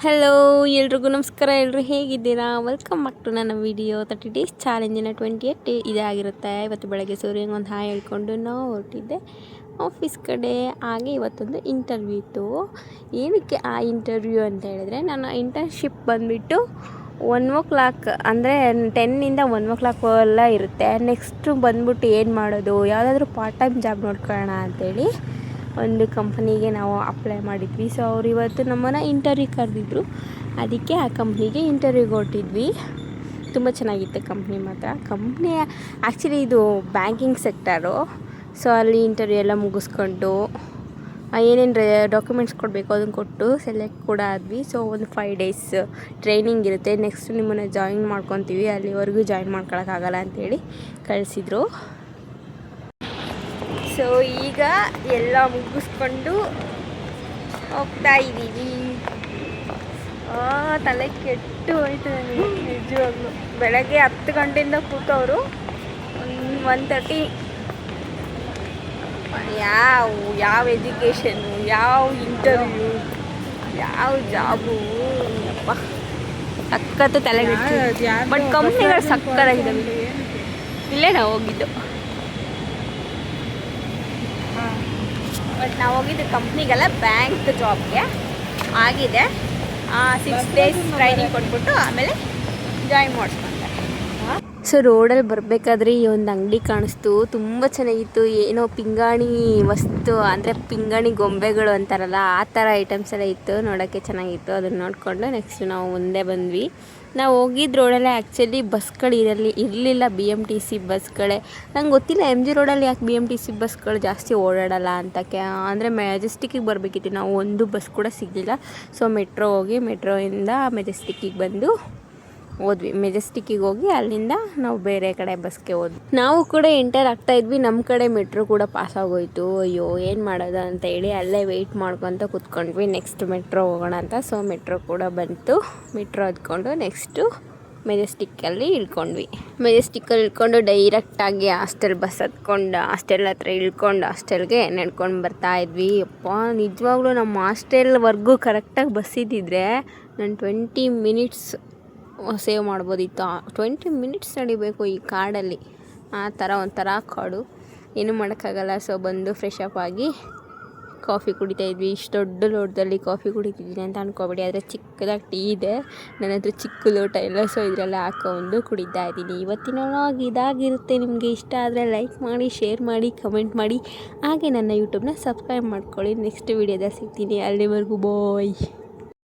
Hello ಎಲ್ರಿಗೂ ನಮಸ್ಕಾರ. ಎಲ್ಲರೂ ಹೇಗಿದ್ದೀರಾ? ವೆಲ್ಕಮ್ ಬ್ಯಾಕ್ ಟು ನನ್ನ ವಿಡಿಯೋ. 30 ಡೇಸ್ ಚಾಲೆಂಜಿನ 28 ಇದಾಗಿರುತ್ತೆ. ಇವತ್ತು ಬೆಳಗ್ಗೆ ಸೂರ್ಯಂಗೆ ಒಂದು ಹಾಯ್ ಹೇಳ್ಕೊಂಡು ನಾವು ಹೊರಟಿದ್ದೆ ಆಫೀಸ್ ಕಡೆ. ಹಾಗೆ ಇವತ್ತೊಂದು ಇಂಟರ್ವ್ಯೂ ಇತ್ತು. ಏನಕ್ಕೆ ಆ ಇಂಟರ್ವ್ಯೂ ಅಂತ ಹೇಳಿದ್ರೆ, ನನ್ನ ಇಂಟರ್ನ್ಶಿಪ್ ಬಂದುಬಿಟ್ಟು 1 ಅಂದರೆ 10 1 ಎಲ್ಲ ಇರುತ್ತೆ. ನೆಕ್ಸ್ಟು ಬಂದ್ಬಿಟ್ಟು ಏನು ಮಾಡೋದು, ಯಾವುದಾದ್ರೂ ಪಾರ್ಟ್ ಟೈಮ್ ಜಾಬ್ ನೋಡ್ಕೊಳ್ಳೋಣ ಅಂಥೇಳಿ ಒಂದು ಕಂಪ್ನಿಗೆ ನಾವು ಅಪ್ಲೈ ಮಾಡಿದ್ವಿ. ಸೊ ಅವ್ರು ಇವತ್ತು ನಮ್ಮನ್ನು ಇಂಟರ್ವ್ಯೂ ಕರೆದಿದ್ರು. ಅದಕ್ಕೆ ಆ ಕಂಪ್ನಿಗೆ ಇಂಟರ್ವ್ಯೂಗೆ ಹೊರಟಿದ್ವಿ. ತುಂಬ ಚೆನ್ನಾಗಿತ್ತು ಕಂಪ್ನಿ ಮಾತ್ರ. ಕಂಪ್ನಿ ಆ್ಯಕ್ಚುಲಿ ಇದು ಬ್ಯಾಂಕಿಂಗ್ ಸೆಕ್ಟರು. ಸೊ ಅಲ್ಲಿ ಇಂಟರ್ವ್ಯೂ ಎಲ್ಲ ಮುಗಿಸ್ಕೊಂಡು ಏನೇನು ಡಾಕ್ಯುಮೆಂಟ್ಸ್ ಕೊಡಬೇಕು ಅದನ್ನು ಕೊಟ್ಟು ಸೆಲೆಕ್ಟ್ ಕೂಡ ಆದ್ವಿ. ಸೊ ಒಂದು 5 ಡೇಸ್ ಟ್ರೈನಿಂಗ್ ಇರುತ್ತೆ. ನೆಕ್ಸ್ಟ್ ನಿಮ್ಮನ್ನು ಜಾಯಿನ್ ಮಾಡ್ಕೊತೀವಿ, ಅಲ್ಲಿವರೆಗೂ ಜಾಯಿನ್ ಮಾಡ್ಕೊಳಕ್ಕಾಗಲ್ಲ ಅಂಥೇಳಿ ಕಳಿಸಿದ್ರು. ಸೊ ಈಗ ಎಲ್ಲ ಮುಗಿಸ್ಕೊಂಡು ಹೋಗ್ತಾ ಇದ್ದೀವಿ. ತಲೆ ಕೆಟ್ಟು ಹೋಯ್ತು ನನಗೆ ನಿಜವಾಗ್ಲೂ. ಬೆಳಗ್ಗೆ 10 ಗಂಟೆಯಿಂದ ಕೂತವರು 1:30. ಯಾವ ಎಜುಕೇಷನ್ನು, ಯಾವ ಇಂಟರ್ವ್ಯೂ, ಯಾವ ಜಾಬು, ಅಪ್ಪ ಸಕ್ಕತ್ತು ತಲೆಗೆಟ್ಟು. ಬಟ್ ಕಂಪ್ನಿಗಳು ಸಕ್ಕತ್ತಾಗಿದ್ದಾವೆ. ಇಲ್ಲೇ ನಾವು ಹೋಗಿದ್ದು. ಬಟ್ ನಾವು ಹೋಗಿದ್ದು ಕಂಪ್ನಿಗೆಲ್ಲ ಬ್ಯಾಂಕ್ ಜಾಬ್ಗೆ ಆಗಿದೆ. 6 ಡೇಸ್ ಟ್ರೈನಿಂಗ್ ಕೊಟ್ಬಿಟ್ಟು ಆಮೇಲೆ ಜಾಯಿನ್ ಮಾಡಿಸ್ಕೊಂಡೆ. ಸೊ ರೋಡಲ್ಲಿ ಬರಬೇಕಾದ್ರೆ ಈ ಒಂದು ಅಂಗಡಿ ಕಾಣಿಸ್ತು. ತುಂಬ ಚೆನ್ನಾಗಿತ್ತು. ಏನೋ ಪಿಂಗಾಣಿ ವಸ್ತು, ಅಂದರೆ ಪಿಂಗಾಣಿ ಗೊಂಬೆಗಳು ಅಂತಾರಲ್ಲ, ಆ ಥರ ಐಟಮ್ಸ್ ಎಲ್ಲ ಇತ್ತು. ನೋಡೋಕ್ಕೆ ಚೆನ್ನಾಗಿತ್ತು. ಅದನ್ನು ನೋಡಿಕೊಂಡು ನೆಕ್ಸ್ಟ್ ನಾವು ಮುಂದೆ ಬಂದ್ವಿ. ನಾವು ಹೋಗಿದ್ದು ರೋಡಲ್ಲೇ. ಆ್ಯಕ್ಚುಲಿ ಬಸ್ಗಳು ಇರಲಿಲ್ಲ, BMTC ಬಸ್ಗಳೇ. ನಂಗೆ ಗೊತ್ತಿಲ್ಲ MG ರೋಡಲ್ಲಿ ಯಾಕೆ BMTC ಬಸ್ಗಳು ಜಾಸ್ತಿ ಓಡಾಡಲ್ಲ ಅಂತ. ಅಂದರೆ ಮೆಜೆಸ್ಟಿಕ್ಕಿಗೆ ಬರಬೇಕಿತ್ತು ನಾವು, ಒಂದು ಬಸ್ ಕೂಡ ಸಿಗಲಿಲ್ಲ. ಸೊ ಮೆಟ್ರೋ ಹೋಗಿ ಮೆಟ್ರೋಯಿಂದ ಮೆಜೆಸ್ಟಿಕ್ಕಿಗೆ ಬಂದು ಹೋದ್ವಿ. ಮೆಜೆಸ್ಟಿಕ್ಕಿಗೆ ಹೋಗಿ ಅಲ್ಲಿಂದ ನಾವು ಬೇರೆ ಕಡೆ ಬಸ್ಗೆ ಹೋದ್ವಿ. ನಾವು ಕೂಡ ಎಂಟರ್ ಆಗ್ತಾಯಿದ್ವಿ. ನಮ್ಮ ಕಡೆ ಮೆಟ್ರೋ ಕೂಡ ಪಾಸ್ ಆಗೋಯ್ತು. ಅಯ್ಯೋ ಏನು ಮಾಡೋದು ಅಂತ ಹೇಳಿ ಅಲ್ಲೇ ವೆಯ್ಟ್ ಮಾಡ್ಕೊತ ಕೂತ್ಕೊಂಡ್ವಿ. ನೆಕ್ಸ್ಟ್ ಮೆಟ್ರೋ ಹೋಗೋಣ ಅಂತ. ಸೊ ಮೆಟ್ರೋ ಕೂಡ ಬಂತು. ಮೆಟ್ರೋ ಹತ್ಕೊಂಡು ನೆಕ್ಸ್ಟು ಮೆಜೆಸ್ಟಿಕ್ಕಲ್ಲಿ ಇಳ್ಕೊಂಡ್ವಿ. ಮೆಜೆಸ್ಟಿಕ್ಕಲ್ಲಿ ಇಳ್ಕೊಂಡು ಡೈರೆಕ್ಟಾಗಿ ಹಾಸ್ಟೆಲ್ ಬಸ್ ಹತ್ಕೊಂಡು ಹಾಸ್ಟೆಲ್ ಹತ್ರ ಇಳ್ಕೊಂಡು ಹಾಸ್ಟೆಲ್ಗೆ ನಡ್ಕೊಂಡು ಬರ್ತಾಯಿದ್ವಿ. ಅಪ್ಪ ನಿಜವಾಗ್ಲೂ ನಮ್ಮ ಹಾಸ್ಟೆಲ್ವರೆಗೂ ಕರೆಕ್ಟಾಗಿ ಬಸ್ ಇದ್ದಿದ್ರೆ ನಾನು 20 ಮಿನಿಟ್ಸ್ ಸೇವ್ ಮಾಡ್ಬೋದಿತ್ತು. 20 ಮಿನಿಟ್ಸ್ ನಡಿಬೇಕು ಈ ಕಾಡಲ್ಲಿ. ಆ ಥರ ಒಂಥರ ಕಾಡು, ಏನೂ ಮಾಡೋಕ್ಕಾಗಲ್ಲ. ಸೊ ಬಂದು ಫ್ರೆಶ್ ಅಪ್ ಆಗಿ ಕಾಫಿ ಕುಡಿತಾಯಿದ್ವಿ. ಇಷ್ಟು ದೊಡ್ಡ ಲೋಟದಲ್ಲಿ ಕಾಫಿ ಕುಡಿತಿದ್ದೀನಿ ಅಂತ ಅಂದ್ಕೊಬೇಡಿ, ಆದರೆ ಚಿಕ್ಕದಾಗಿ ಟೀ ಇದೆ ನನ್ನ ಹತ್ರ, ಚಿಕ್ಕ ಲೋಟ ಎಲ್ಲ. ಸೊ ಇದರಲ್ಲಿ ಹಾಕೊಂಡು ಕುಡಿತಾ ಇದ್ದೀನಿ. ಇವತ್ತಿನ ವ್ಲಾಗ್ ಇದಾಗಿರುತ್ತೆ. ನಿಮಗೆ ಇಷ್ಟ ಆದರೆ ಲೈಕ್ ಮಾಡಿ, ಶೇರ್ ಮಾಡಿ, ಕಮೆಂಟ್ ಮಾಡಿ. ಹಾಗೆ ನನ್ನ ಯೂಟ್ಯೂಬ್ನ ಸಬ್ಸ್ಕ್ರೈಬ್ ಮಾಡ್ಕೊಳ್ಳಿ. ನೆಕ್ಸ್ಟ್ ವೀಡಿಯೋದಲ್ಲಿ ಸಿಗ್ತೀನಿ. ಅಲ್ಲಿವರೆಗೂ ಬಾಯ್.